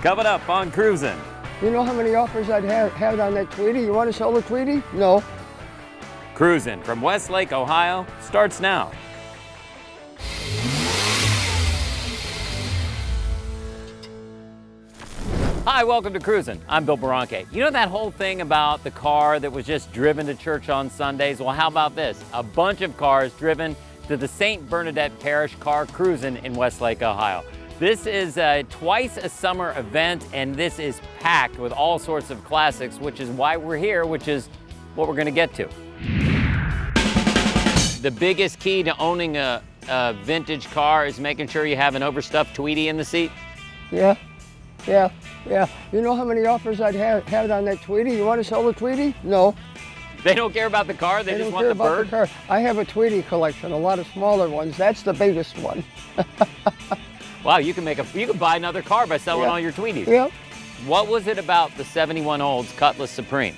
Coming up on Cruising. You know how many offers I'd had on that Tweety? You want to sell the Tweety? No. Cruising from Westlake, Ohio starts now. Hi, welcome to Cruising. I'm Bill Barranque. You know that whole thing about the car that was just driven to church on Sundays? Well, how about this? A bunch of cars driven to the St. Bernadette Parish Car Cruising in Westlake, Ohio. This is a twice a summer event, and this is packed with all sorts of classics, which is why we're here, which is what we're gonna get to. The biggest key to owning a vintage car is making sure you have an overstuffed Tweety in the seat? Yeah. You know how many offers I'd had on that Tweety? You want to sell the Tweety? No. They don't care about the car, they just want the bird? The car. I have a Tweety collection, a lot of smaller ones. That's the biggest one. Wow, you can buy another car by selling all your Tweeties. Yeah. What was it about the 71 Olds Cutlass Supreme?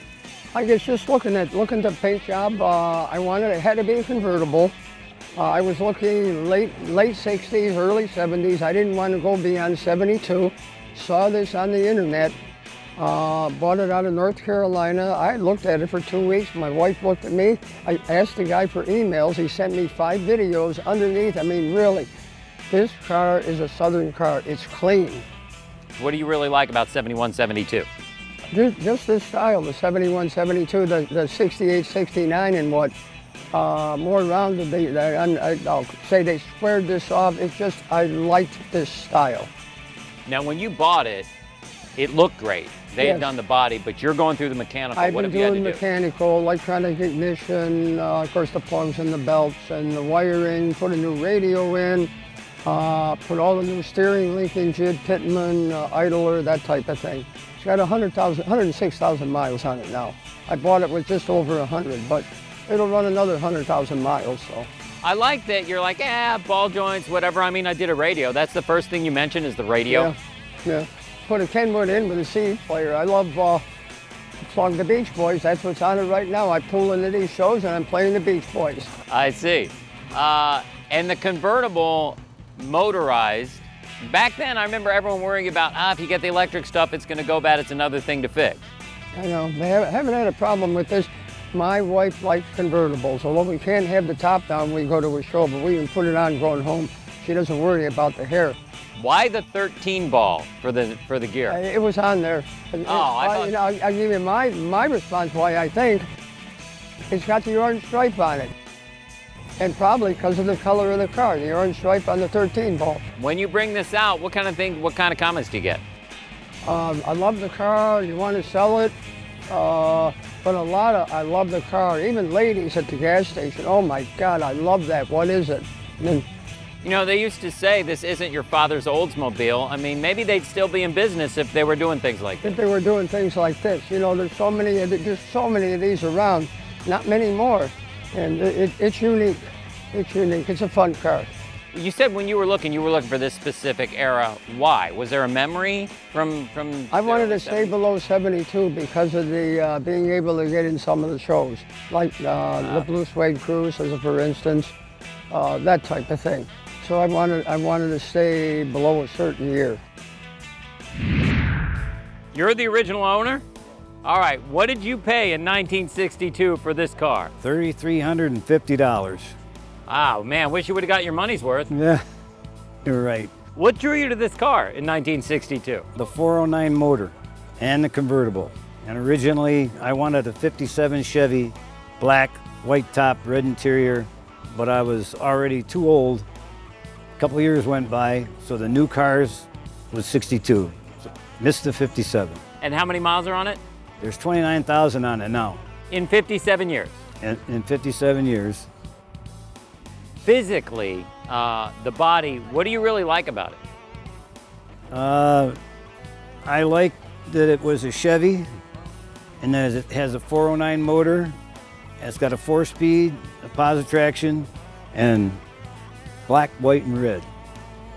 I guess just looking at the paint job, it had to be a convertible. I was looking late 60s, early 70s. I didn't want to go beyond 72. Saw this on the internet, bought it out of North Carolina. I looked at it for 2 weeks. My wife looked at me. I asked the guy for emails. He sent me 5 videos underneath. I mean, really, this car is a Southern car. It's clean. What do you really like about 71, 72? Just this style, the 71, 72, the 68, 69, and what more rounded. I'll say they squared this off. It's just, I liked this style. Now, when you bought it, it looked great. They had done the body, but you're going through the mechanical. What have you had to do? I've been doing mechanical, electronic ignition, of course the plugs and the belts and the wiring, put a new radio in, put all the new steering linkage, Pitman, idler, that type of thing. It's got 106,000 miles on it now. I bought it with just over 100, but it'll run another 100,000 miles, so. I like that you're like, ball joints, whatever. I mean, I did a radio. That's the first thing you mentioned is the radio. Yeah. Put a Kenwood in with a CD player. I love song The Beach Boys. That's what's on it right now. I pull into these shows and I'm playing the Beach Boys. I see. And the convertible motorized. Back then, I remember everyone worrying about, if you get the electric stuff, it's going to go bad. It's another thing to fix. I know. I haven't had a problem with this. My wife likes convertibles. Although we can't have the top down when we go to a show, but we can put it on going home. She doesn't worry about the hair. Why the 13 ball for the gear? It was on there. I'll give you my response why I think. It's got the orange stripe on it. And probably because of the color of the car, the orange stripe on the 13 ball. When you bring this out, what kind of comments do you get? I love the car, you want to sell it. But I love the car. Even ladies at the gas station, oh my God, I love that. What is it? Then, you know, they used to say this isn't your father's Oldsmobile. I mean, maybe they'd still be in business if they were doing things like this. If they were doing things like this. You know, there's so many of these around, not many more. And it's unique. It's unique. It's a fun car. You said when you were looking for this specific era. Why? Was there a memory from I wanted to stay below 72 because of the being able to get in some of the shows, like the Blue Suede Cruise, as a for instance, that type of thing. So I wanted to stay below a certain year. You're the original owner? All right, what did you pay in 1962 for this car? $3,350. Oh man, wish you would have got your money's worth. Yeah, you're right. What drew you to this car in 1962? The 409 motor and the convertible. And originally I wanted a 57 Chevy, black, white top, red interior, but I was already too old. A couple of years went by, so the new cars was 62. So missed the 57. And how many miles are on it? There's 29,000 on it now. In 57 years? In 57 years. Physically, the body, what do you really like about it? I like that it was a Chevy and that it has a 409 motor. It's got a 4-speed, a positive traction, and black, white, and red.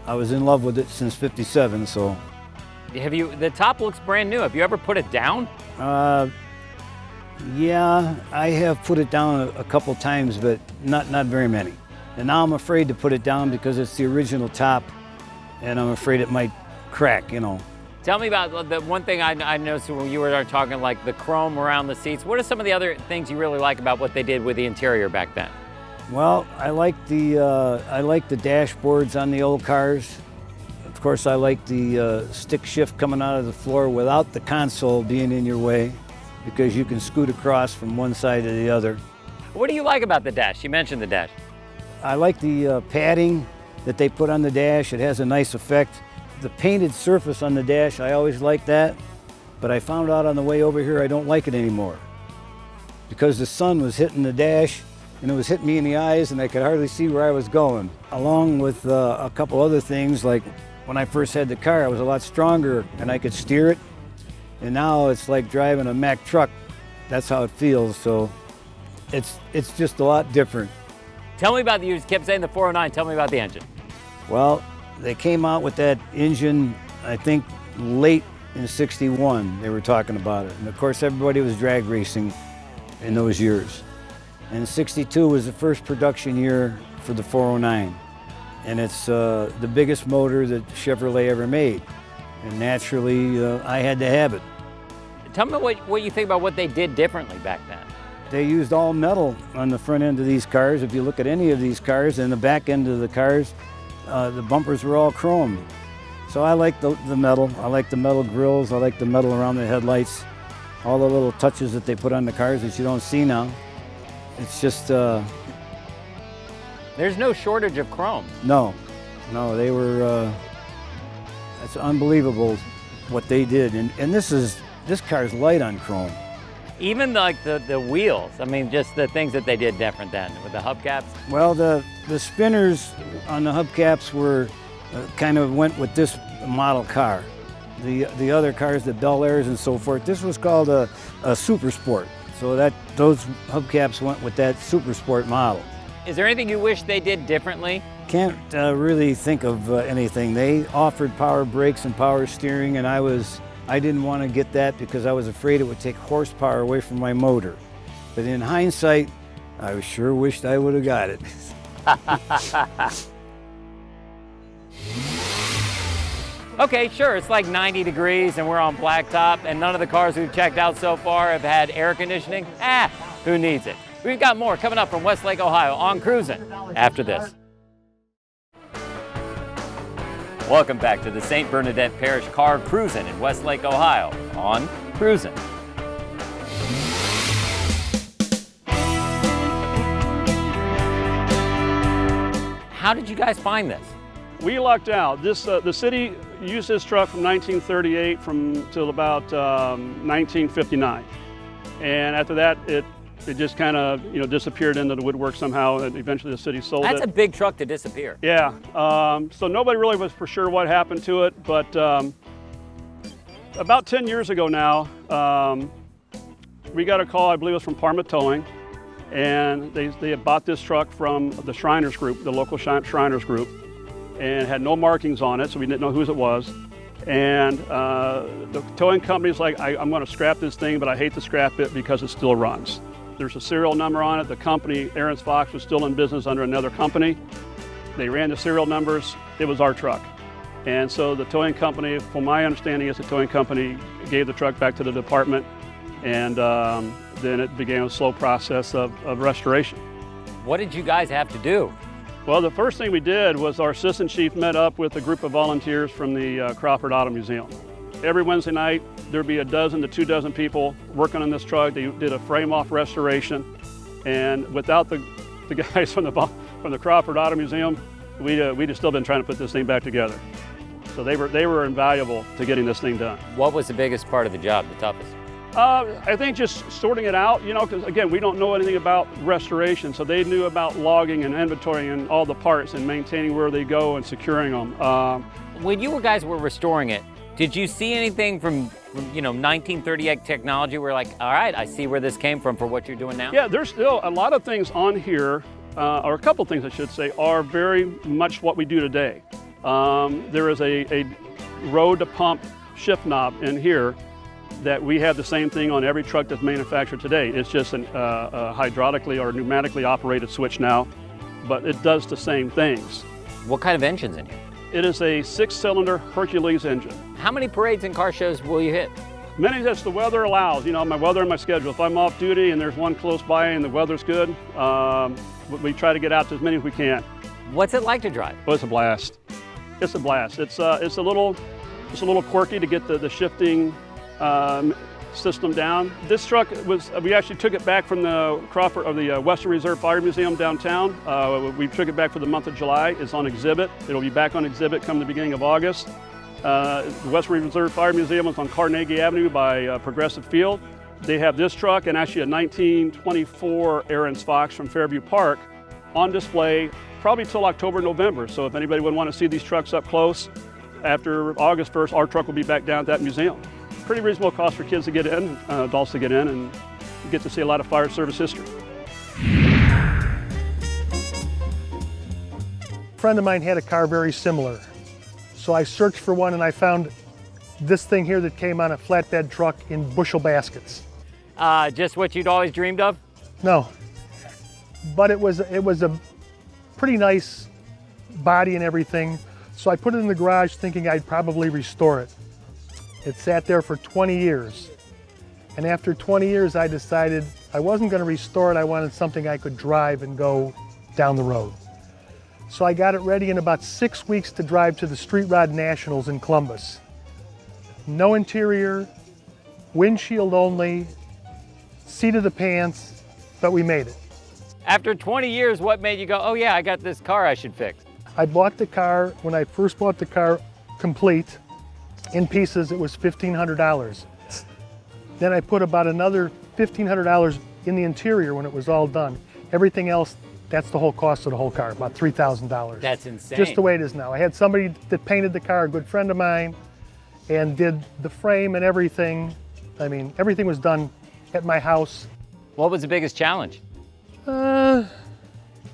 I was in love with it since '57, so. The top looks brand new. Have you ever put it down? Yeah, I have put it down a couple times, but not very many. And now I'm afraid to put it down because it's the original top, and I'm afraid it might crack, you know. Tell me about the one thing I noticed when you were talking, like the chrome around the seats. What are some of the other things you really like about what they did with the interior back then? Well, I like the dashboards on the old cars. Of course, I like the stick shift coming out of the floor without the console being in your way, because you can scoot across from one side to the other. What do you like about the dash? You mentioned the dash. I like the padding that they put on the dash. It has a nice effect. The painted surface on the dash, I always liked that, but I found out on the way over here I don't like it anymore, because the sun was hitting the dash and it was hitting me in the eyes and I could hardly see where I was going. Along with a couple other things, like when I first had the car, I was a lot stronger and I could steer it, and now it's like driving a Mack truck. That's how it feels, so it's just a lot different. Tell me about you kept saying the 409. Tell me about the engine. Well, they came out with that engine, I think, late in '61. They were talking about it. And of course, everybody was drag racing in those years. And '62 was the first production year for the 409. And it's the biggest motor that Chevrolet ever made. And naturally, I had to have it. Tell me what you think about what they did differently back then. They used all metal on the front end of these cars. If you look at any of these cars, and the back end of the cars, the bumpers were all chrome. So I like the metal. I like the metal grills. I like the metal around the headlights. All the little touches that they put on the cars that you don't see now. It's just... There's no shortage of chrome. No, they were... it's unbelievable what they did. And this car's light on chrome. Even like the wheels, I mean, just the things that they did different then with the hubcaps. Well, the spinners on the hubcaps were kind of went with this model car. The other cars, the Bel Airs and so forth, this was called a Super Sport. So those hubcaps went with that Super Sport model. Is there anything you wish they did differently? Can't really think of anything. They offered power brakes and power steering, and I didn't want to get that because I was afraid it would take horsepower away from my motor. But in hindsight, I sure wished I would have got it. Okay, sure, it's like 90 degrees and we're on blacktop, and none of the cars we've checked out so far have had air conditioning. Who needs it? We've got more coming up from Westlake, Ohio on Cruisin' after this. Welcome back to the St. Bernadette Parish Car Cruisin' in Westlake, Ohio on Cruisin'. How did you guys find this? We lucked out. The city used this truck from 1938 till about 1959, and after that it just kind of disappeared into the woodwork somehow, and eventually the city sold it. That's a big truck to disappear. Yeah. So nobody really was for sure what happened to it, but about 10 years ago now, we got a call. I believe it was from Parma Towing, and they had bought this truck from the Shriners Group, the local Shriners Group, and had no markings on it, so we didn't know whose it was. And the towing company's like, I'm going to scrap this thing, but I hate to scrap it because it still runs. There's a serial number on it. The company, Ahrens Fox, was still in business under another company. They ran the serial numbers. It was our truck. And so the towing company, from my understanding, is the towing company gave the truck back to the department, and then it began a slow process of restoration. What did you guys have to do? Well, the first thing we did was our assistant chief met up with a group of volunteers from the Crawford Auto Museum. Every Wednesday night, there'd be 12 to 24 people working on this truck. They did a frame-off restoration, and without the guys from the Crawford Auto Museum, we'd have still been trying to put this thing back together. So they were invaluable to getting this thing done. What was the biggest part of the job, the toughest? I think just sorting it out, because again, we don't know anything about restoration, so they knew about logging and inventorying and all the parts and maintaining where they go and securing them. When you guys were restoring it, did you see anything from 1938 technology where like, all right, I see where this came from for what you're doing now? Yeah, there's still a lot of things on here, or a couple things I should say, are very much what we do today. There is a road to pump shift knob in here that we have the same thing on every truck that's manufactured today. It's just a hydraulically or pneumatically operated switch now, but it does the same things. What kind of engine's in here? It is a 6-cylinder Hercules engine. How many parades and car shows will you hit? Many as the weather allows, you know, my weather and my schedule. If I'm off duty and there's one close by and the weather's good, we try to get out to as many as we can. What's it like to drive? Well, it's a blast. It's a blast. It's a little quirky to get the shifting system down. This truck we actually took it back from the Western Reserve Fire Museum downtown. We took it back for the month of July. It's on exhibit. It'll be back on exhibit come the beginning of August. The Western Reserve Fire Museum is on Carnegie Avenue by Progressive Field. They have this truck and actually a 1924 Ahrens Fox from Fairview Park on display probably till October, November. So if anybody would want to see these trucks up close, after August 1st, our truck will be back down at that museum. Pretty reasonable cost for kids to get in, adults to get in, and you get to see a lot of fire service history. A friend of mine had a car very similar. So I searched for one and I found this thing here that came on a flatbed truck in bushel baskets. Just what you'd always dreamed of? No, but it was a pretty nice body and everything. So I put it in the garage thinking I'd probably restore it. It sat there for 20 years. And after 20 years, I decided I wasn't going to restore it. I wanted something I could drive and go down the road. So I got it ready in about 6 weeks to drive to the Street Rod Nationals in Columbus. No interior, windshield only, seat of the pants, but we made it. After 20 years, what made you go, oh yeah, I got this car I should fix? I bought the car, when I first bought the car complete, in pieces, it was $1,500. Then I put about another $1,500 in the interior when it was all done. Everything else, that's the whole cost of the whole car, about $3,000. That's insane. Just the way it is now. I had somebody that painted the car, a good friend of mine, and did the frame and everything. I mean, everything was done at my house. What was the biggest challenge? I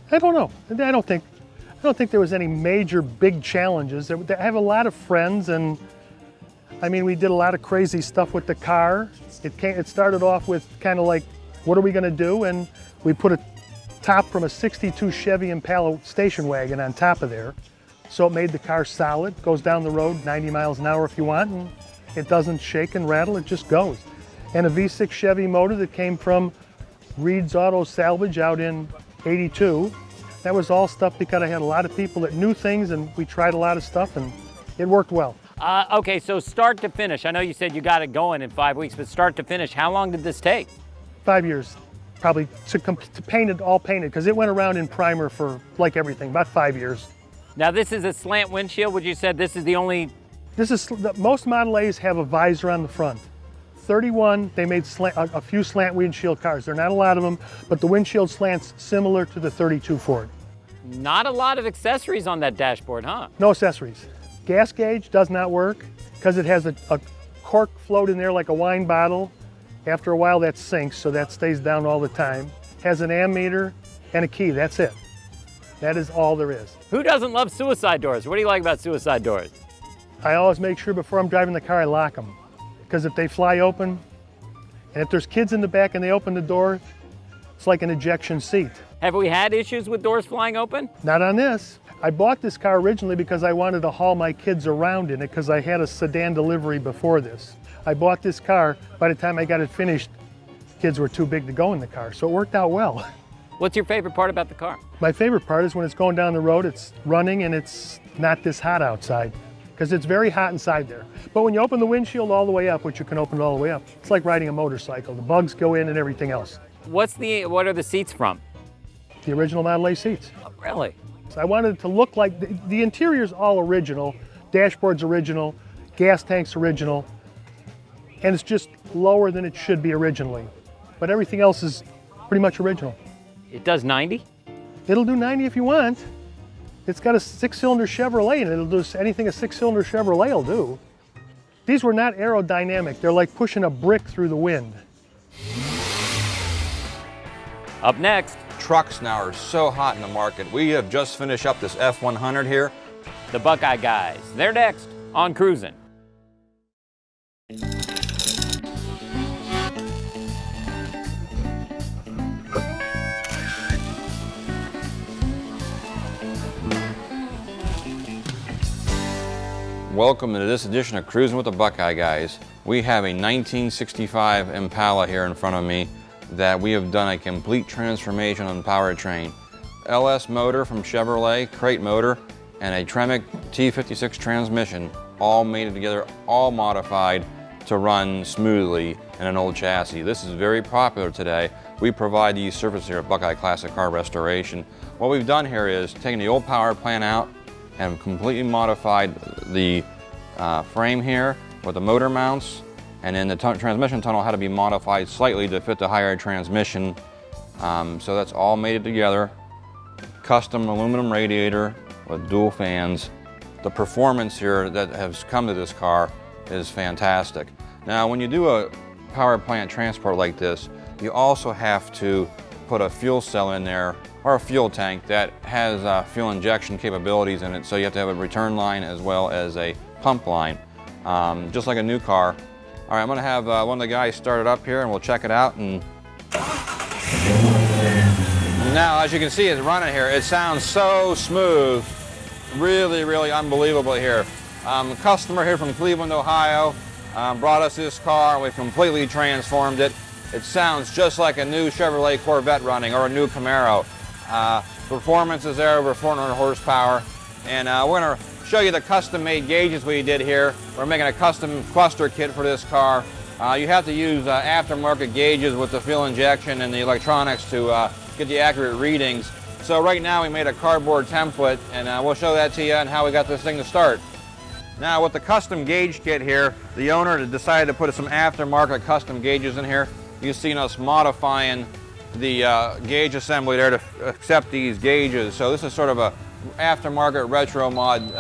don't know. I don't think there was any major big challenges. I have a lot of friends, and I mean, we did a lot of crazy stuff with the car. It started off with kind of like, what are we going to do? And we put a top from a '62 Chevy Impala station wagon on top of there. So it made the car solid, goes down the road 90 miles an hour if you want, and it doesn't shake and rattle, it just goes. And a V6 Chevy motor that came from Reed's Auto Salvage out in '82. That was all stuff because I had a lot of people that knew things, and we tried a lot of stuff, and it worked well. Okay, so start to finish. I know you said you got it going in 5 weeks, but start to finish, how long did this take? 5 years, probably, to paint it, all painted, because it went around in primer for, like everything, about 5 years. Now this is a slant windshield. Would you said this is the only? Most Model A's have a visor on the front. 31, they made a few slant windshield cars. There are not a lot of them, but the windshield slant's similar to the 32 Ford. Not a lot of accessories on that dashboard, huh? No accessories. Gas gauge does not work because it has a cork float in there like a wine bottle. After a while that sinks, so that stays down all the time. Has an ammeter and a key, that's it. That is all there is. Who doesn't love suicide doors? What do you like about suicide doors? I always make sure before I'm driving the car I lock them. Because if they fly open, and if there's kids in the back and they open the door, it's like an ejection seat. Have we had issues with doors flying open? Not on this. I bought this car originally because I wanted to haul my kids around in it because I had a sedan delivery before this. I bought this car, by the time I got it finished, kids were too big to go in the car, so it worked out well. What's your favorite part about the car? My favorite part is when it's going down the road, it's running and it's not this hot outside, because it's very hot inside there. But when you open the windshield all the way up, which you can open it all the way up, it's like riding a motorcycle. The bugs go in and everything else. What are the seats from? The original Model A seats. Oh, really? So I wanted it to look like, the interior's all original, dashboard's original, gas tank's original, and it's just lower than it should be originally. But everything else is pretty much original. It does 90? It'll do 90 if you want. It's got a 6-cylinder Chevrolet, and it'll do anything a 6-cylinder Chevrolet will do. These were not aerodynamic. They're like pushing a brick through the wind. Up next. Trucks now are so hot in the market. We have just finished up this F100 here. The Buckeye guys. They're next on Cruisin'. Welcome to this edition of Cruising with the Buckeye Guys. We have a 1965 Impala here in front of me that we have done a complete transformation on powertrain. LS motor from Chevrolet, crate motor, and a Tremec T56 transmission, all mated together, all modified to run smoothly in an old chassis. This is very popular today. We provide these services here at Buckeye Classic Car Restoration. What we've done here is taken the old power plant out and completely modified the frame here with the motor mounts, and then the transmission tunnel had to be modified slightly to fit the higher transmission. So that's all mated together. Custom aluminum radiator with dual fans. The performance here that has come to this car is fantastic. Now when you do a power plant transport like this, you also have to put a fuel cell in there, or a fuel tank that has fuel injection capabilities in it, so you have to have a return line as well as a pump line, just like a new car. All right, I'm gonna have one of the guys start it up here and we'll check it out. And now, as you can see, it's running here. It sounds so smooth, really, really unbelievable here. Customer here from Cleveland, Ohio, brought us this car and we've completely transformed it. It sounds just like a new Chevrolet Corvette running, or a new Camaro. Performance is there, over 400 horsepower. And we're gonna show you the custom-made gauges we did here. We're making a custom cluster kit for this car. You have to use aftermarket gauges with the fuel injection and the electronics to get the accurate readings. So right now we made a cardboard template, and we'll show that to you and how we got this thing to start. Now with the custom gauge kit here, the owner decided to put some aftermarket custom gauges in here. You've seen us modifying the gauge assembly there to accept these gauges. So this is sort of a aftermarket retro mod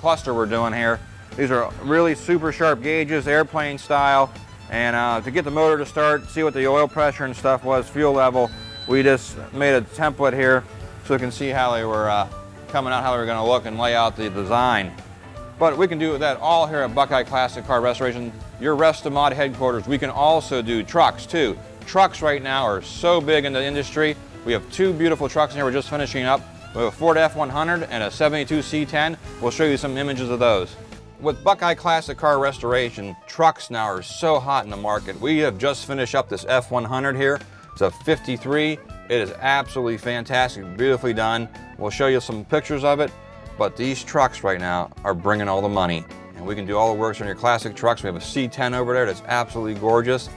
cluster we're doing here. These are really super sharp gauges, airplane style. And to get the motor to start, see what the oil pressure and stuff was, fuel level, we just made a template here so you can see how they were coming out, how they were going to look and lay out the design. But we can do that all here at Buckeye Classic Car Restoration, your Restomod headquarters. We can also do trucks too. Trucks right now are so big in the industry. We have two beautiful trucks in here we're just finishing up. We have a Ford F100 and a 72 C10. We'll show you some images of those. With Buckeye Classic Car Restoration, trucks now are so hot in the market. We have just finished up this F100 here. It's a 53. It is absolutely fantastic, beautifully done. We'll show you some pictures of it. But these trucks right now are bringing all the money. And we can do all the works on your classic trucks. We have a C10 over there that's absolutely gorgeous.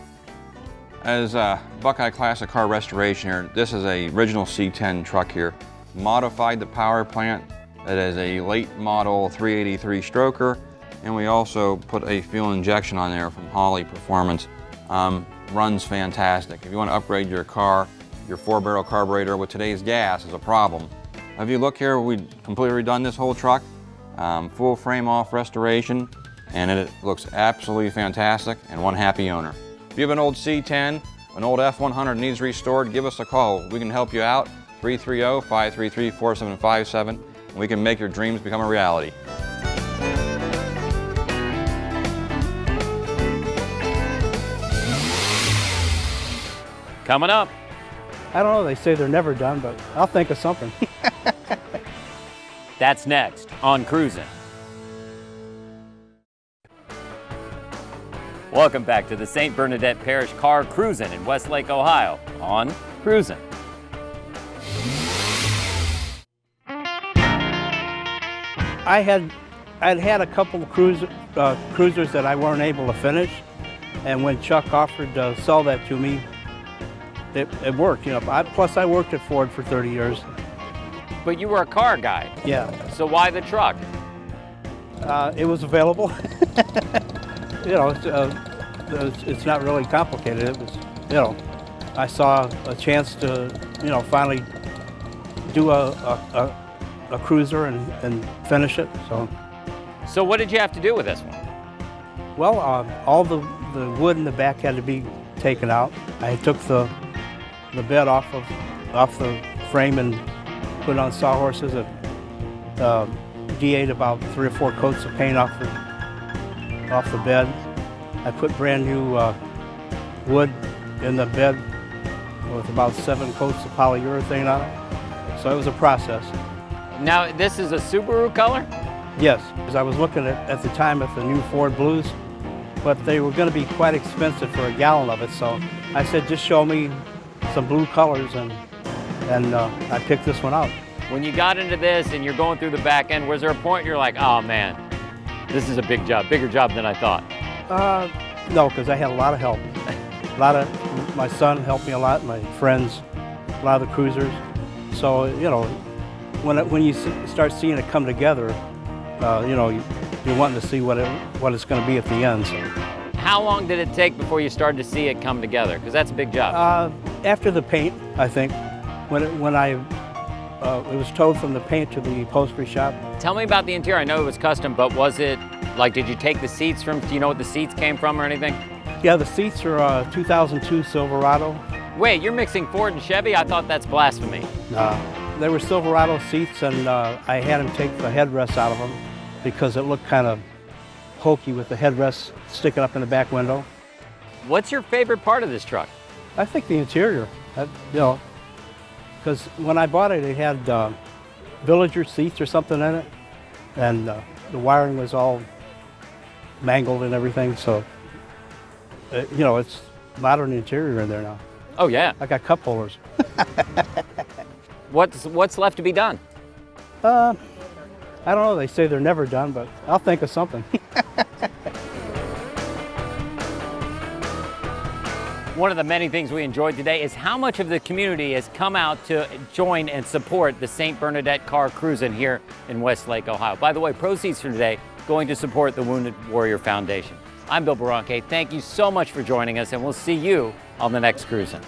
As Buckeye Classic Car Restoration here, this is a original C10 truck here. Modified the power plant. It is a late model 383 stroker. And we also put a fuel injection on there from Holley Performance. Runs fantastic. If you want to upgrade your car, your 4-barrel carburetor with today's gas is a problem. If you look here, we completely redone this whole truck. Full frame off restoration, and it looks absolutely fantastic, and one happy owner. If you have an old C10, an old F100 needs restored, give us a call. We can help you out, 330-533-4757, and we can make your dreams become a reality. Coming up. I don't know, they say they're never done, but I'll think of something. That's next on Cruisin'. Welcome back to the St. Bernadette Parish Car Cruisin' in Westlake, Ohio on Cruisin'. I'd had a couple of cruisers that I weren't able to finish, and when Chuck offered to sell that to me, it worked. You know, plus I worked at Ford for 30 years. But you were a car guy. Yeah. So why the truck? It was available. You know, it's not really complicated. It was, you know, I saw a chance to, you know, finally do a cruiser and finish it. So what did you have to do with this one? Well, all the wood in the back had to be taken out. I took the bed off the frame and put it on sawhorses. It DA'd about 3 or 4 coats of paint off the bed. I put brand new wood in the bed with about 7 coats of polyurethane on it. So it was a process. Now this is a Subaru color? Yes, because I was looking at the time at the new Ford Blues, but they were going to be quite expensive for a gallon of it. So I said, just show me some blue colors, and I picked this one out. When you got into this and you're going through the back end, was there a point you're like, oh man, this is a big job, bigger job than I thought? No, because I had a lot of help. My son helped me a lot, my friends, a lot of the cruisers. So, you know, when you start seeing it come together, you know, you're wanting to see what it's going to be at the end. So. How long did it take before you started to see it come together? Because that's a big job. After the paint, I think, it was towed from the paint to the upholstery shop. Tell me about the interior. I know it was custom, but was it, like, did you take the seats from, do you know what the seats came from or anything? Yeah, the seats are 2002 Silverado. Wait, you're mixing Ford and Chevy? I thought that's blasphemy. No, they were Silverado seats, and I had him take the headrests out of them because it looked kind of hokey with the headrests sticking up in the back window. What's your favorite part of this truck? I think the interior, you know, because when I bought it, it had Villager seats or something in it, and the wiring was all mangled and everything, so, you know, it's modern interior in there now. Oh, yeah. I got cup holders. What's left to be done? I don't know. They say they're never done, but I'll think of something. One of the many things we enjoyed today is how much of the community has come out to join and support the St. Bernadette Car Cruising here in Westlake, Ohio. By the way, proceeds from today going to support the Wounded Warrior Foundation. I'm Bill Barranque. Thank you so much for joining us, and we'll see you on the next Cruising.